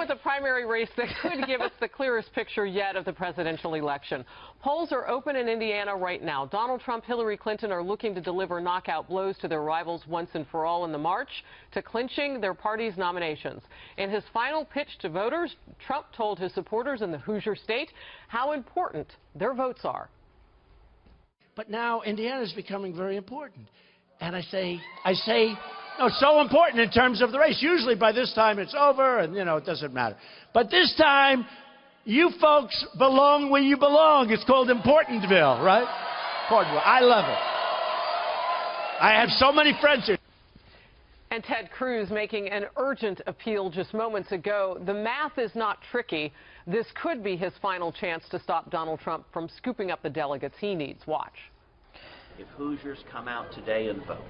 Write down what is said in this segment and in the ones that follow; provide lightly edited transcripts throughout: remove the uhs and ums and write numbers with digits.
the primary race that could give us the clearest picture yet of the presidential election. Polls are open in Indiana right now. Donald Trump, Hillary Clinton are looking to deliver knockout blows to their rivals once and for all in the march to clinching their party's nominations. In his final pitch to voters, Trump told his supporters in the Hoosier state how important their votes are. But now Indiana is becoming very important. And I say, no, it's so important in terms of the race. Usually by this time it's over and, it doesn't matter. But this time, you folks belong where you belong. It's called Importantville, right? Importantville. I love it. I have so many friends here. And Ted Cruz making an urgent appeal just moments ago. The math is not tricky. This could be his final chance to stop Donald Trump from scooping up the delegates he needs. Watch. If Hoosiers come out today and vote,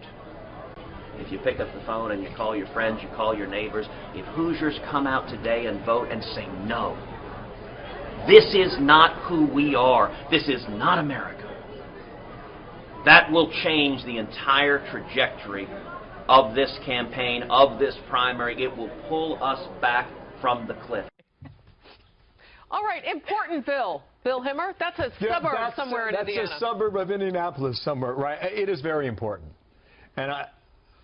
if you pick up the phone and you call your friends, you call your neighbors, if Hoosiers come out today and vote and say no, this is not who we are, this is not America, that will change the entire trajectory of this campaign, of this primary. It will pull us back from the cliff. All right, Importantville. Bill Himmer, that's a suburb somewhere in Indiana. That's a suburb of Indianapolis somewhere, right? It is very important. And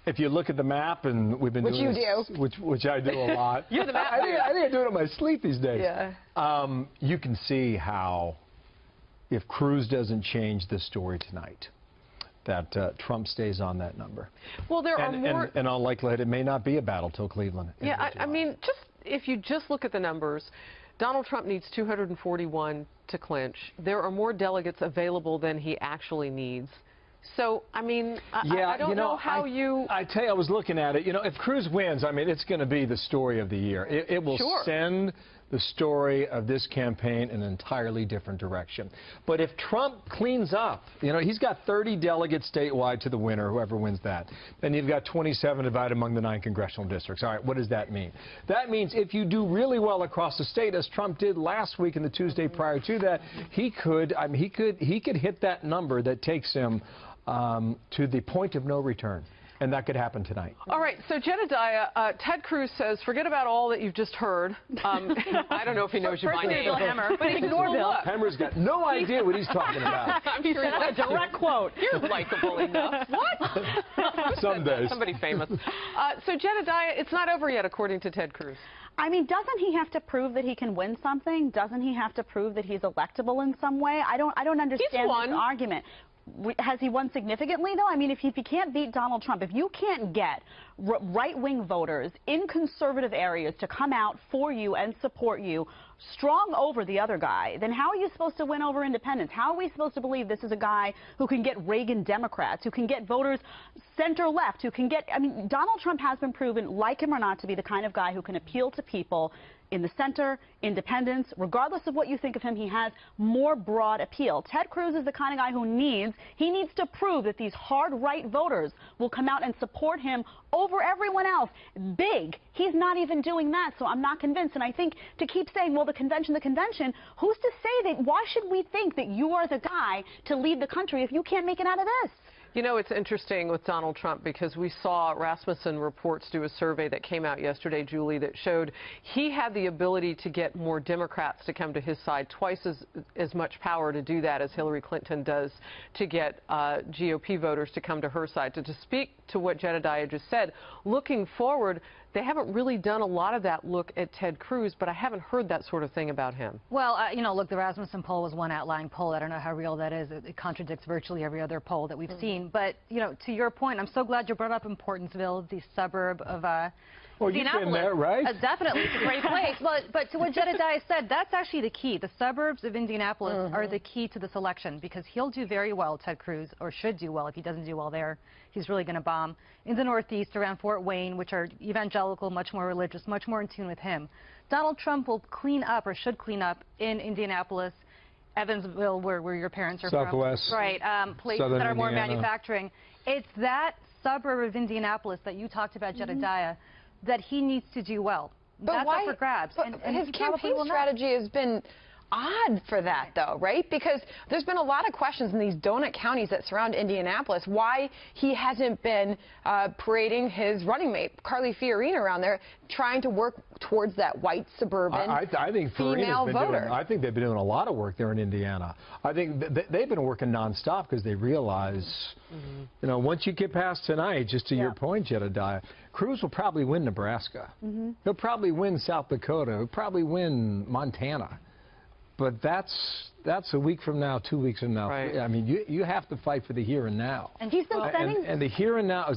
if you look at the map, and we've been doing this, which I do a lot. You're the map. I think I do it in my sleep these days. Yeah. You can see how, if Cruz doesn't change the story tonight, that Trump stays on that number. Well, there are more. And in all likelihood, it may not be a battle till Cleveland. Yeah, I mean, if you just look at the numbers, Donald Trump needs 241 to clinch. There are more delegates available than he actually needs. So, I mean, I don't know how you... I tell you, I was looking at it. If Cruz wins, I mean, it's going to be the story of the year. It will send the story of this campaign in an entirely different direction. But if Trump cleans up, he's got 30 delegates statewide to the winner, whoever wins that. Then you've got 27 divided among the 9 congressional districts. All right, what does that mean? That means if you do really well across the state, as Trump did last week and the Tuesday prior to that, he could hit that number that takes him to the point of no return. And that could happen tonight. All right, so Jedediah, Ted Cruz says, forget about all that you've just heard. I don't know if he knows you by name, but ignore Bill. Hammer's got no idea what he's talking about. He said a direct quote. You're likable enough. What? Someday. Somebody famous. So Jedediah, it's not over yet, according to Ted Cruz. I mean, doesn't he have to prove that he can win something? Doesn't he have to prove that he's electable in some way? I don't understand this argument. Has he won significantly, though? I mean, if he can't beat Donald Trump, if you can't get right-wing voters in conservative areas to come out for you and support you strong over the other guy, then how are you supposed to win over independents? How are we supposed to believe this is a guy who can get Reagan Democrats, who can get voters center-left, who can get... I mean, Donald Trump has been proven, like him or not, to be the kind of guy who can appeal to people in the center, independents, regardless of what you think of him, he has more broad appeal. Ted Cruz is the kind of guy who needs to prove that these hard right voters will come out and support him over everyone else. Big. He's not even doing that, so I'm not convinced. And I think to keep saying, well, the convention, who's to say that, why should we think that you are the guy to lead the country if you can't make it out of this? It's interesting with Donald Trump because we saw Rasmussen Reports do a survey that came out yesterday, Julie, that showed he had the ability to get more Democrats to come to his side, twice as much power to do that as Hillary Clinton does to get GOP voters to come to her side. To speak to what Jedediah just said, looking forward, they haven't really done a lot of that look at Ted Cruz, but I haven't heard that sort of thing about him. Well, look, the Rasmussen poll was one outlying poll. I don't know how real that is. It contradicts virtually every other poll that we've seen. But, to your point, I'm so glad you brought up Importantville, the suburb of well, you've been there, right? Definitely. It's a great place. But to what Jedediah said, that's actually the key. The suburbs of Indianapolis are the key to this election because he'll do very well, Ted Cruz, or should do well. If he doesn't do well there, he's really going to bomb. In the Northeast, around Fort Wayne, which are evangelical, much more religious, much more in tune with him. Donald Trump will clean up, or should clean up, in Indianapolis, Evansville, where your parents are Southwest, from. Right. Places that are more manufacturing. It's that suburb of Indianapolis that you talked about, Jedediah, that he needs to do well. That's up for grabs. But his campaign strategy has been odd for that, though, right? Because there's been a lot of questions in these donut counties that surround Indianapolis why he hasn't been parading his running mate, Carly Fiorina, around there, trying to work towards that white suburban I think female voter. I think they've been doing a lot of work there in Indiana. I think they've been working nonstop because they realize, you know, once you get past tonight, just to your point, Jedediah, Cruz will probably win Nebraska. He'll probably win South Dakota. He'll probably win Montana. But that's a week from now, 2 weeks from now. Right. I mean, you have to fight for the here and now. And he's been spending... And the here and now,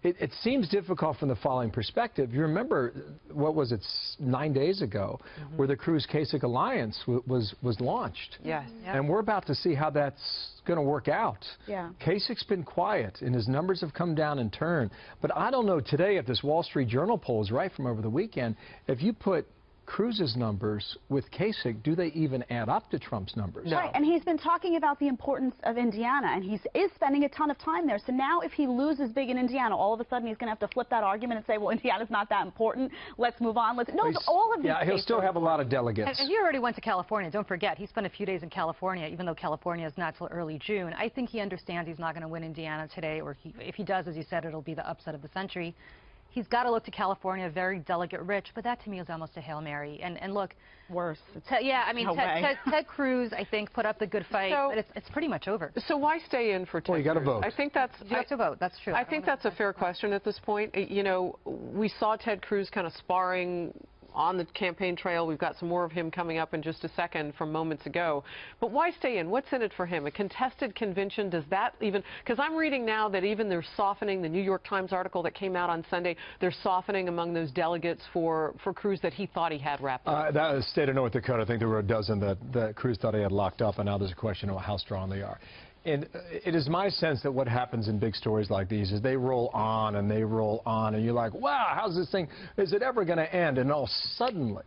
it seems difficult from the following perspective. You remember, what was it, 9 days ago, where the Cruz-Kasich alliance was launched. Yes. And we're about to see how that's going to work out. Yeah. Kasich's been quiet, and his numbers have come down in turn. But I don't know today if this Wall Street Journal poll is right from over the weekend. If you put Cruz's numbers with Kasich, do they even add up to Trump's numbers? No. Right, and he's been talking about the importance of Indiana, and he is spending a ton of time there. So now if he loses big in Indiana, all of a sudden he's going to have to flip that argument and say, well, Indiana's not that important. Let's move on. No, all of these he'll still have a lot of delegates. And he already went to California. Don't forget, he spent a few days in California, even though California is not till early June. I think he understands he's not going to win Indiana today, or if he does, as you said, it'll be the upset of the century. He's got to look to California, very delegate-rich, but that to me is almost a Hail Mary. And look, worse. Ted Cruz, I think, put up the good fight, So, but it's pretty much over. So why stay in for Ted Well, you got to Cruz? vote. I think that's... You have to vote. That's true. I think that's a fair question at this point. You know, we saw Ted Cruz kind of sparring on the campaign trail. We've got some more of him coming up in just a second from moments ago. But why stay in? What's in it for him? A contested convention, does that even... Because I'm reading now that even they're softening, the New York Times article that came out on Sunday, they're softening among those delegates for Cruz that he thought he had wrapped up. That was state of North Dakota. I think there were a dozen that Cruz thought he had locked up, and now there's a question of how strong they are. And it is my sense that what happens in big stories like these is they roll on and they roll on, and you're like, wow, how's this thing, is it ever going to end? And all suddenly,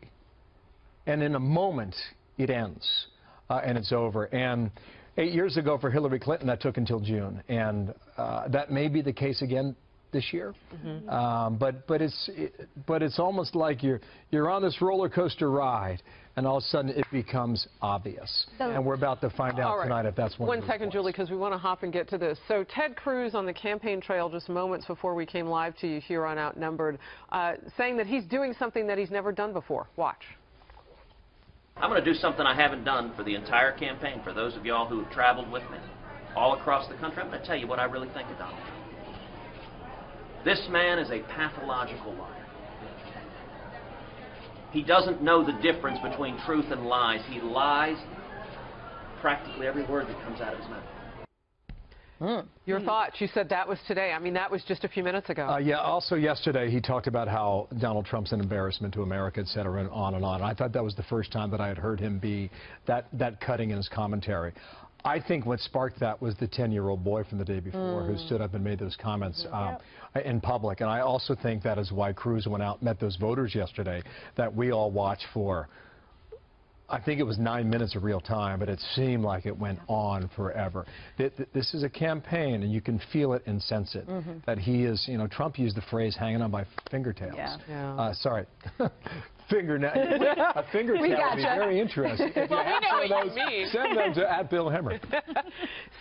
and in a moment, it ends, and it's over. And 8 years ago for Hillary Clinton, that took until June, and that may be the case again this year. But it's almost like you're on this roller coaster ride, and all of a sudden it becomes obvious. And we're about to find out tonight if that's one second, Julie, because we want to hop and get to this. So Ted Cruz on the campaign trail just moments before we came live to you here on Outnumbered, saying that he's doing something that he's never done before. Watch. I'm going to do something I haven't done for the entire campaign. For those of y'all who have traveled with me all across the country, I'm going to tell you what I really think of Donald Trump. This man is a pathological liar. He doesn't know the difference between truth and lies. He lies practically every word that comes out of his mouth. Your thoughts? You said that was today. I mean, that was just a few minutes ago. Yeah, also yesterday he talked about how Donald Trump's an embarrassment to America, et cetera, and on and on. And I thought that was the first time that I had heard him be that cutting in his commentary. I think what sparked that was the 10-year-old boy from the day before who stood up and made those comments in public. And I also think that is why Cruz went out and met those voters yesterday that we all watched for. I think it was 9 minutes of real time, but it seemed like it went on forever. This is a campaign, and you can feel it and sense it, that he is, you know, Trump used the phrase hanging on by fingertails. Sorry. Fingernail. A fingertail would be very interesting. If you have one of those, send them to @BillHemmer.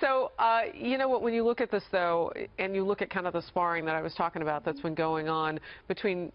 So, you know what, when you look at this, though, and you look at kind of the sparring that I was talking about that's been going on between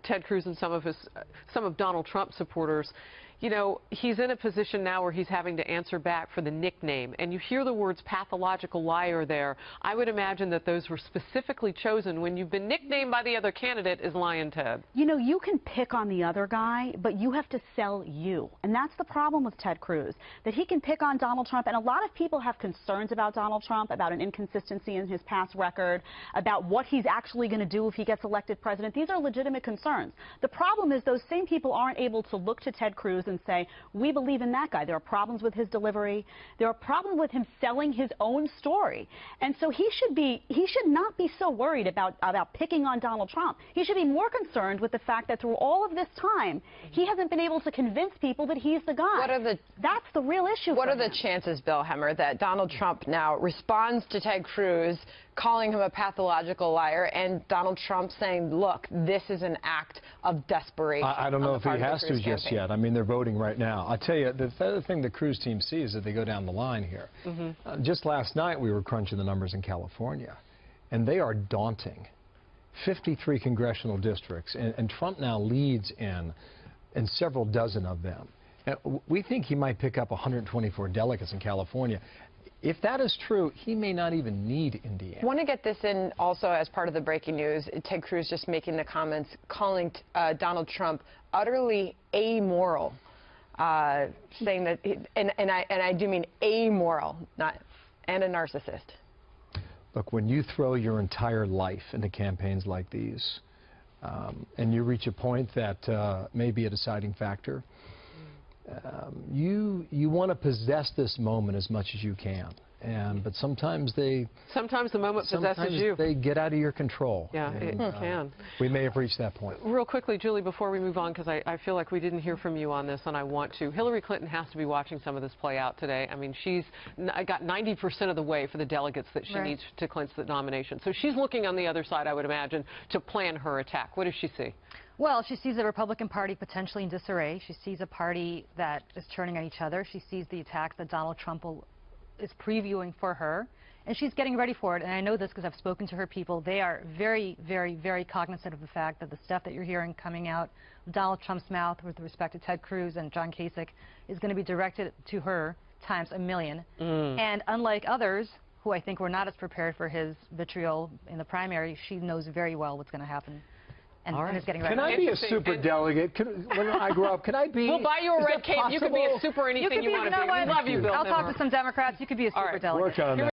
Ted Cruz and some of Donald Trump's supporters, you know, he's in a position now where he's having to answer back for the nickname. And you hear the words pathological liar there. I would imagine that those were specifically chosen when you've been nicknamed by the other candidate as Lion Ted. You know, you can pick on the other guy, but you have to sell you. And that's the problem with Ted Cruz, that he can pick on Donald Trump. And a lot of people have concerns about Donald Trump, about an inconsistency in his past record, about what he's actually going to do if he gets elected president. These are legitimate concerns. The problem is those same people aren't able to look to Ted Cruz and say, we believe in that guy. There are problems with his delivery. There are problems with him selling his own story. And so he should not be so worried about picking on Donald Trump. He should be more concerned with the fact that through all of this time, he hasn't been able to convince people that he's the guy. That's the real issue. What are the chances, Bill Hemmer, that Donald Trump now responds to Ted Cruz, calling him a pathological liar, and Donald Trump saying, look, this is an act of desperation? I don't know if he has to just yet. I mean, they're voting voting right now. I'll tell you, the other thing the Cruz team sees is that they go down the line here. Just last night, we were crunching the numbers in California, and they are daunting. 53 congressional districts, and Trump now leads in several dozen of them. And we think he might pick up 124 delegates in California. If that is true, he may not even need Indiana. I want to get this in also as part of the breaking news. Ted Cruz just making the comments calling Donald Trump utterly amoral, saying that, and I do mean amoral, and a narcissist. Look, when you throw your entire life into campaigns like these, and you reach a point that may be a deciding factor, you want to possess this moment as much as you can. But sometimes the moment possesses you. They get out of your control. Yeah, it can. We may have reached that point. Real quickly, Julie, before we move on, because I feel like we didn't hear from you on this, and I want to. Hillary Clinton has to be watching some of this play out today. I mean, she's got 90% of the way for the delegates that she needs to clinch the nomination. So she's looking on the other side, I would imagine, to plan her attack. What does she see? Well, she sees the Republican Party potentially in disarray. She sees a party that is turning on each other. She sees the attacks that Donald Trump is previewing for her, and she's getting ready for it. And I know this because I've spoken to her people. They are very, very, very cognizant of the fact that the stuff that you're hearing coming out of Donald Trump's mouth with respect to Ted Cruz and John Kasich is going to be directed to her times a million. And unlike others, who I think were not as prepared for his vitriol in the primary, she knows very well what's going to happen. And is getting ready. Can I be a super delegate? When I grow up, can I be? We'll buy you a red cape. You could be a super anything you want to be. We love you, Bill. I'll talk to some Democrats. You could be a super delegate.